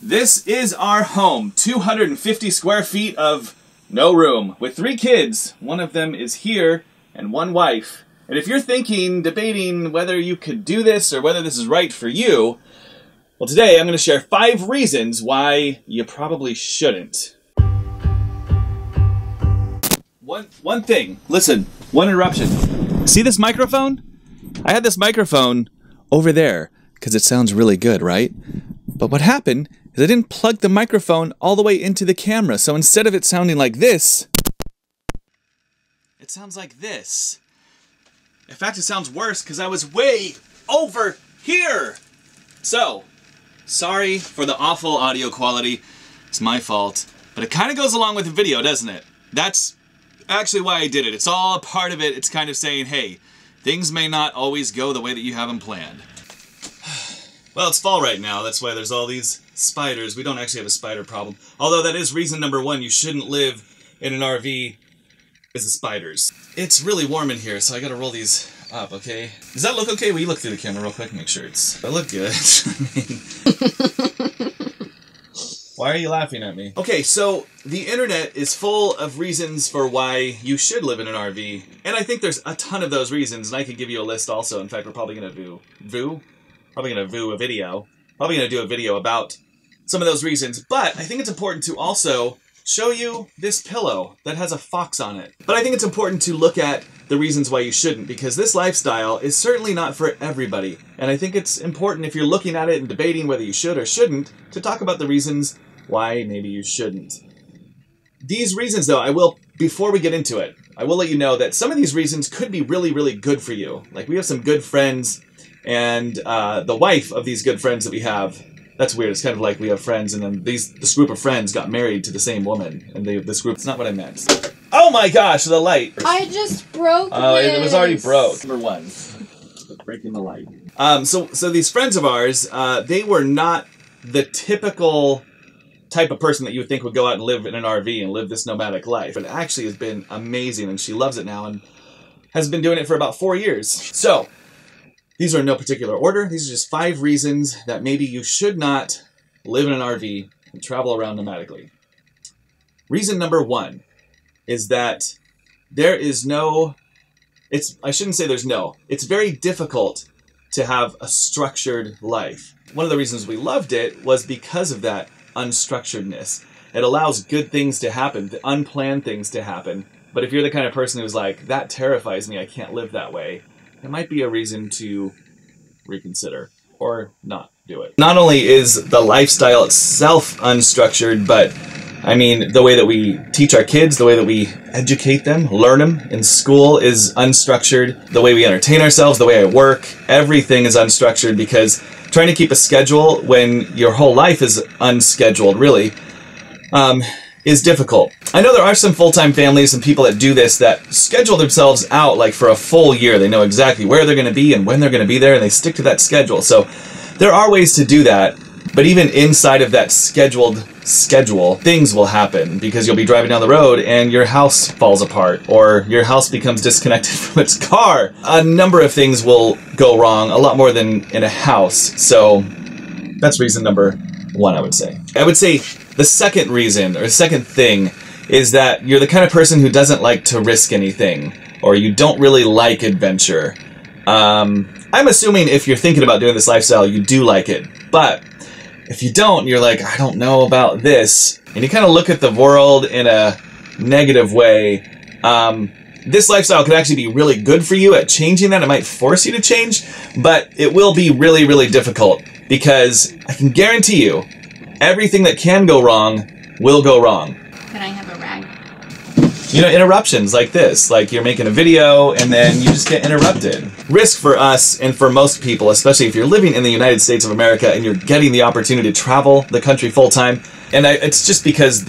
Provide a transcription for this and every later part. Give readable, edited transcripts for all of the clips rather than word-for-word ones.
This is our home, 250 square feet of no room, with 3 kids. One of them is here, and 1 wife. And if you're debating whether you could do this or whether this is right for you, well, today I'm going to share 5 reasons why you probably shouldn't. One thing, listen, one interruption. See this microphone? I had this microphone over there because it sounds really good, right? But what happened is I didn't plug the microphone all the way into the camera. So instead of it sounding like this, it sounds like this. In fact, it sounds worse because I was way over here. So, sorry for the awful audio quality. It's my fault. But it kind of goes along with the video, doesn't it? That's actually why I did it. It's all a part of it. It's kind of saying, hey, things may not always go the way that you have them planned. Well, it's fall right now. That's why there's all these spiders. We don't actually have a spider problem. Although that is reason number 1 you shouldn't live in an RV is the spiders. It's really warm in here, so I gotta roll these up, okay? Does that look okay? Will you look through the camera real quick and make sure I look good? I mean, why are you laughing at me? Okay, so the internet is full of reasons for why you should live in an RV. And I think there's a ton of those reasons, and I could give you a list also. In fact, we're probably gonna do a video about some of those reasons, but I think it's important to also show you this pillow that has a fox on it. But I think it's important to look at the reasons why you shouldn't, because this lifestyle is certainly not for everybody. And I think it's important, if you're looking at it and debating whether you should or shouldn't, to talk about the reasons why maybe you shouldn't. These reasons, though, before we get into it, I will let you know that some of these reasons could be really, really good for you. Like, we have some good friends, and the wife of these good friends that we have, that's weird. It's kind of like we have friends, and then this group of friends got married to the same woman, and this group. It's not what I meant. Oh my gosh, the light! I just broke Oh, it was already broke. Number 1, breaking the light. So these friends of ours, they were not the typical type of person that you would think would go out and live in an RV and live this nomadic life. But it actually has been amazing, and she loves it now, and has been doing it for about 4 years. So these are in no particular order. These are just 5 reasons that maybe you should not live in an RV and travel around nomadically. Reason number 1 is that it's very difficult to have a structured life. One of the reasons we loved it was because of that unstructuredness. It allows good things to happen, the unplanned things to happen. But if you're the kind of person who's like, that terrifies me, I can't live that way, it might be a reason to reconsider or not do it. Not only is the lifestyle itself unstructured, but I mean, the way that we teach our kids, the way that we educate them, learn them in school is unstructured. The way we entertain ourselves, the way I work, everything is unstructured, because trying to keep a schedule when your whole life is unscheduled, really, is difficult. I know there are some full-time families and people that do this that schedule themselves out like for a full year. They know exactly where they're going to be and when they're going to be there, and they stick to that schedule. So there are ways to do that, but even inside of that scheduled schedule, things will happen, because you'll be driving down the road and your house falls apart, or your house becomes disconnected from its car. A number of things will go wrong, a lot more than in a house. So that's reason number 1, I would say. I would say the second reason, or the second thing, is that you're the kind of person who doesn't like to risk anything, or you don't really like adventure. I'm assuming if you're thinking about doing this lifestyle, you do like it. But if you don't, you're like, I don't know about this, and you kind of look at the world in a negative way, this lifestyle could actually be really good for you at changing that. It might force you to change, but it will be really, really difficult, because I can guarantee you, everything that can go wrong will go wrong. Can I have a rag? You know, interruptions like this, like you're making a video and then you just get interrupted. Risk for us and for most people, especially if you're living in the United States of America and you're getting the opportunity to travel the country full-time. And it's just because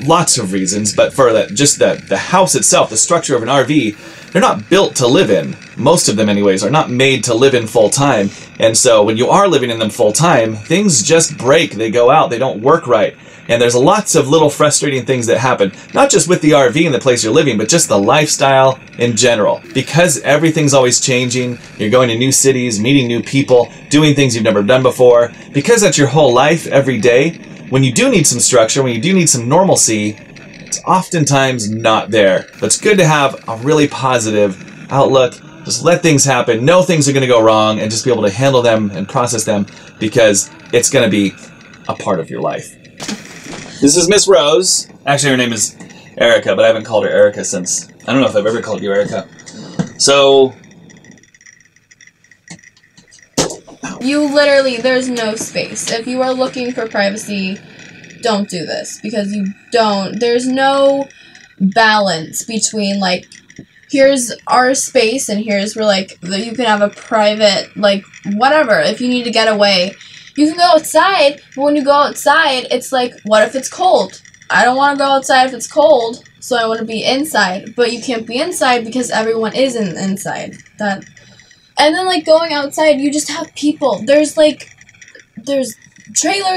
lots of reasons, but for just the house itself, the structure of an RV, they're not built to live in. Most of them anyways are not made to live in full time. And so when you are living in them full time, things just break, they go out, they don't work right. And there's lots of little frustrating things that happen, not just with the RV and the place you're living, but just the lifestyle in general. Because everything's always changing, you're going to new cities, meeting new people, doing things you've never done before. Because that's your whole life every day, when you do need some structure, when you do need some normalcy, it's oftentimes not there. But it's good to have a really positive outlook. Just let things happen, know things are going to go wrong, and just be able to handle them and process them because it's going to be a part of your life. This is Miss Rose. Actually, her name is Erica, but I haven't called her Erica since... I don't know if I've ever called you Erica. So... You literally, there's no space. If you are looking for privacy, don't do this. Because you don't... There's no balance between, like, here's our space and here's where, like, you can have a private, like, whatever. If you need to get away... You can go outside, but when you go outside, it's like, what if it's cold? I don't want to go outside if it's cold, so I want to be inside. But you can't be inside because everyone is inside. And then, like, going outside, you just have people. There's trailers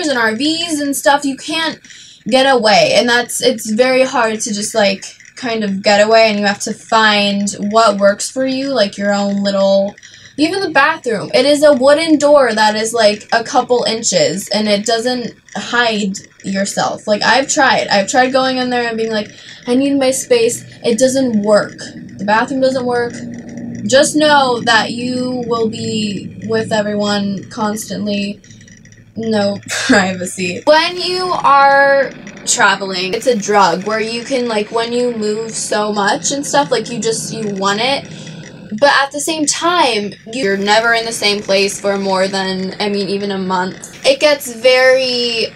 and RVs and stuff. You can't get away. And it's very hard to just, like, kind of get away, and you have to find what works for you, like your own little... Even the bathroom, it is a wooden door that is like a couple inches and it doesn't hide yourself. Like I've tried going in there and being like, I need my space. It doesn't work. The bathroom doesn't work. Just know that you will be with everyone constantly. No privacy. When you are traveling, it's a drug where you can, like, when you move so much and stuff, like you want it. But at the same time, you're never in the same place for more than, I mean, even a month. It gets very,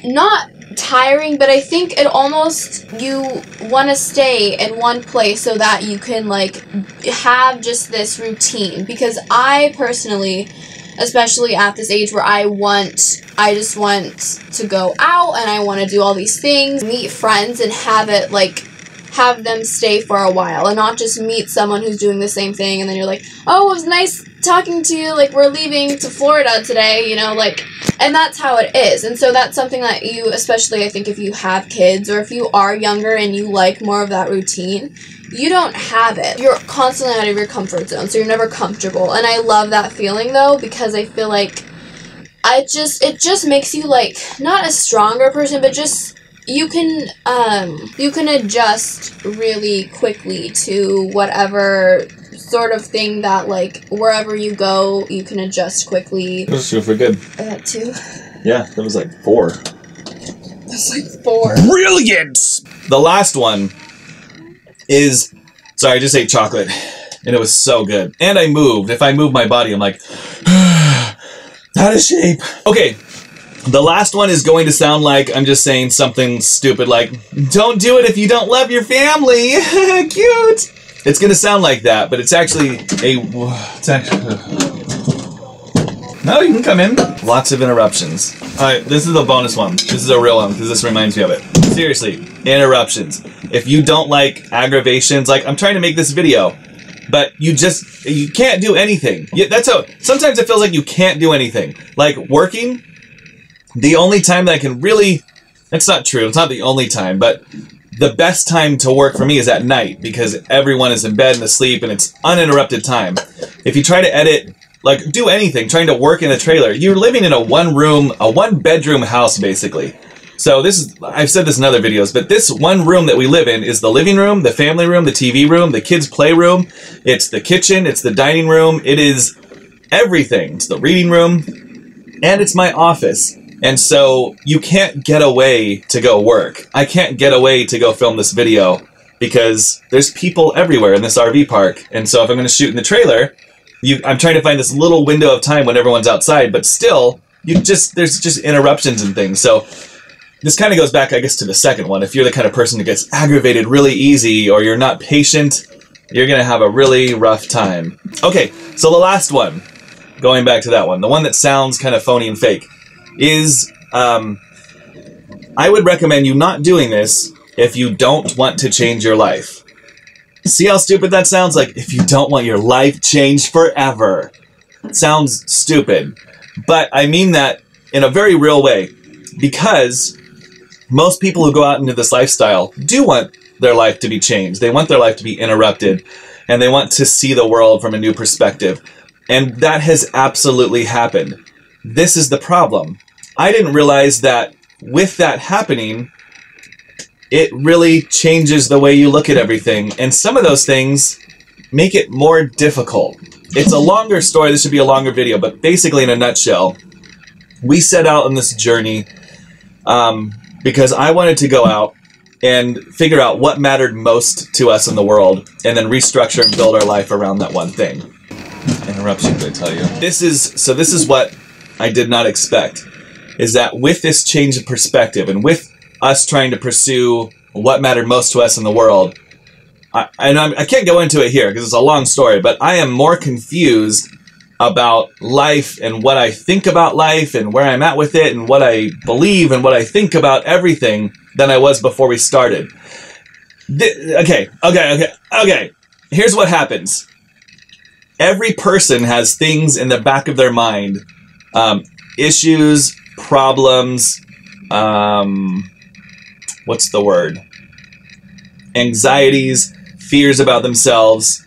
not tiring, but I think it almost, you want to stay in one place so that you can, like, have just this routine. Because I personally, especially at this age where I just want to go out and I want to do all these things, meet friends and have them stay for a while and not just meet someone who's doing the same thing and then you're like, oh, it was nice talking to you, like, we're leaving to Florida today, you know, like, and that's how it is. And so that's something that you, especially I think if you have kids or if you are younger and you like more of that routine, you don't have it. You're constantly out of your comfort zone, so you're never comfortable. And I love that feeling, though, because I feel like it just makes you, like, not a stronger person, but just... You can adjust really quickly to whatever sort of thing that, like, wherever you go, you can adjust quickly. That was super good. That too? Yeah, that was like 4. That's like 4. Brilliant! The last one is... Sorry, I just ate chocolate, and it was so good. And I moved. If I move my body, I'm like... out of shape. Okay. The last one is going to sound like I'm just saying something stupid like, don't do it if you don't love your family. Cute. It's going to sound like that, but it's actually No, you can come in. Lots of interruptions. Alright, this is a bonus one. This is a real one, because this reminds me of it. Seriously, interruptions. If you don't like aggravations, like, I'm trying to make this video, but you can't do anything. That's how, sometimes it feels like you can't do anything. Like, working... The only time that I can really... That's not true. It's not the only time, but the best time to work for me is at night because everyone is in bed and asleep and it's uninterrupted time. If you try to edit, like, do anything, trying to work in a trailer, you're living in a one-bedroom house, basically. So this is... I've said this in other videos, but this one room that we live in is the living room, the family room, the TV room, the kids' playroom. It's the kitchen. It's the dining room. It is everything. It's the reading room. And it's my office. And so you can't get away to go work. I can't get away to go film this video because there's people everywhere in this RV park. And so if I'm going to shoot in the trailer, I'm trying to find this little window of time when everyone's outside, but still, there's just interruptions and things. So this kind of goes back, I guess, to the second one. If you're the kind of person who gets aggravated really easy or you're not patient, you're going to have a really rough time. Okay, so the last one, going back to that one, the one that sounds kind of phony and fake, is, I would recommend you not doing this if you don't want to change your life. See how stupid that sounds? Like, if you don't want your life changed forever. It sounds stupid. But I mean that in a very real way. Because most people who go out into this lifestyle do want their life to be changed. They want their life to be interrupted. And they want to see the world from a new perspective. And that has absolutely happened. This is the problem. I didn't realize that with that happening, it really changes the way you look at everything. And some of those things make it more difficult. It's a longer story. This should be a longer video. But basically, in a nutshell, we set out on this journey because I wanted to go out and figure out what mattered most to us in the world, and then restructure and build our life around that one thing. Interruptions, I tell you. This is what I did not expect, is that with this change of perspective, and with us trying to pursue what mattered most to us in the world, I can't go into it here because it's a long story, but I am more confused about life and what I think about life and where I'm at with it and what I believe and what I think about everything than I was before we started. Okay. Here's what happens. Every person has things in the back of their mind, issues, problems, what's the word? Anxieties, fears about themselves,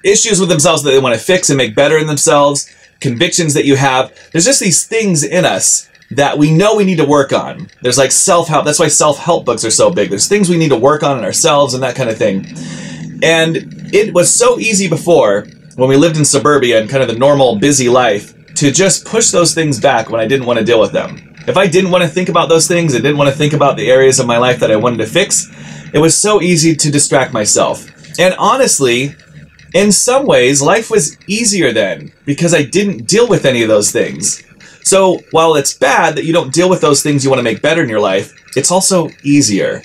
issues with themselves that they want to fix and make better in themselves, convictions that you have. There's just these things in us that we know we need to work on. There's like self-help. That's why self-help books are so big. There's things we need to work on in ourselves and that kind of thing. And it was so easy before, when we lived in suburbia and kind of the normal busy life, to just push those things back when I didn't want to deal with them. If I didn't want to think about those things, I didn't want to think about the areas of my life that I wanted to fix, it was so easy to distract myself. And honestly, in some ways, life was easier then because I didn't deal with any of those things. So while it's bad that you don't deal with those things you want to make better in your life, it's also easier.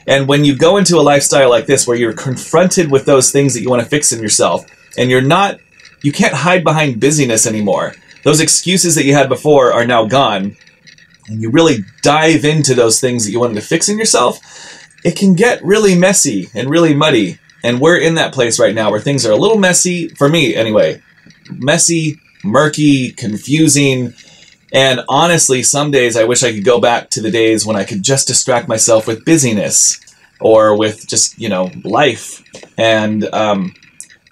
And when you go into a lifestyle like this where you're confronted with those things that you want to fix in yourself, and you can't hide behind busyness anymore. Those excuses that you had before are now gone, and you really dive into those things that you wanted to fix in yourself, it can get really messy and really muddy. And we're in that place right now where things are a little messy, for me anyway. Messy, murky, confusing. And honestly, some days I wish I could go back to the days when I could just distract myself with busyness or with just, life. And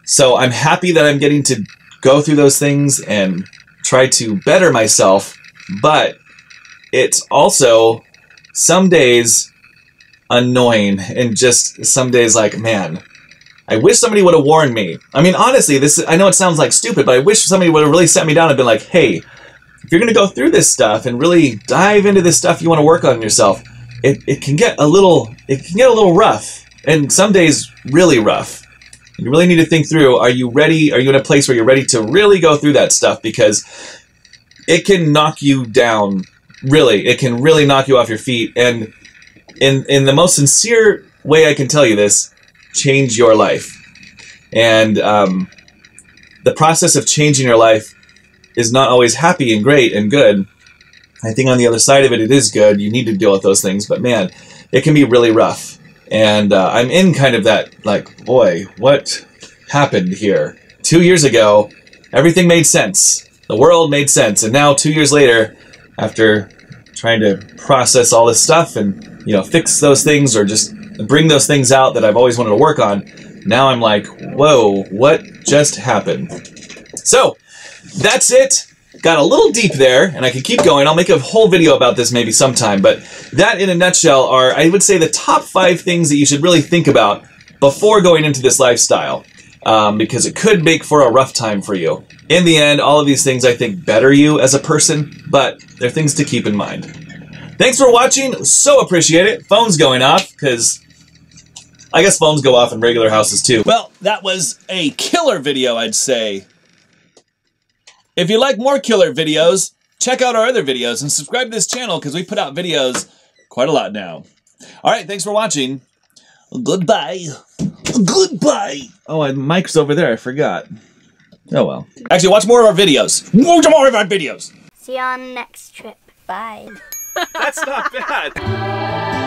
so I'm happy that I'm getting to go through those things and try to better myself. But it's also some days annoying and just some days like, man, I wish somebody would have warned me. I mean, honestly, I know it sounds like stupid, but I wish somebody would have really sat me down and been like, hey, if you're going to go through this stuff and really dive into this stuff you want to work on yourself, it can get a little rough, and some days really rough. You really need to think through, are you ready? Are you in a place where you're ready to really go through that stuff? Because it can knock you down, really. It can really knock you off your feet. And in the most sincere way I can tell you this, change your life. And the process of changing your life is not always happy and great and good. I think on the other side of it, it is good. You need to deal with those things. But man, it can be really rough. And I'm in kind of that, like, boy, what happened here? 2 years ago, everything made sense. The world made sense. And now 2 years later, after trying to process all this stuff and, fix those things or just bring those things out that I've always wanted to work on, now I'm like, whoa, what just happened? So, that's it. Got a little deep there, and I could keep going. I'll make a whole video about this maybe sometime, but that in a nutshell are, I would say, the top 5 things that you should really think about before going into this lifestyle, because it could make for a rough time for you. In the end, all of these things, I think, better you as a person, but they're things to keep in mind. Thanks for watching. So appreciate it. Phone's going off, because I guess phones go off in regular houses, too. Well, that was a killer video, I'd say. If you like more killer videos, check out our other videos and subscribe to this channel because we put out videos quite a lot now. All right, thanks for watching. Goodbye. Goodbye. Oh, and Mike's over there. I forgot. Oh, well. Actually, watch more of our videos. Watch more of our videos. See you on the next trip. Bye. That's not bad.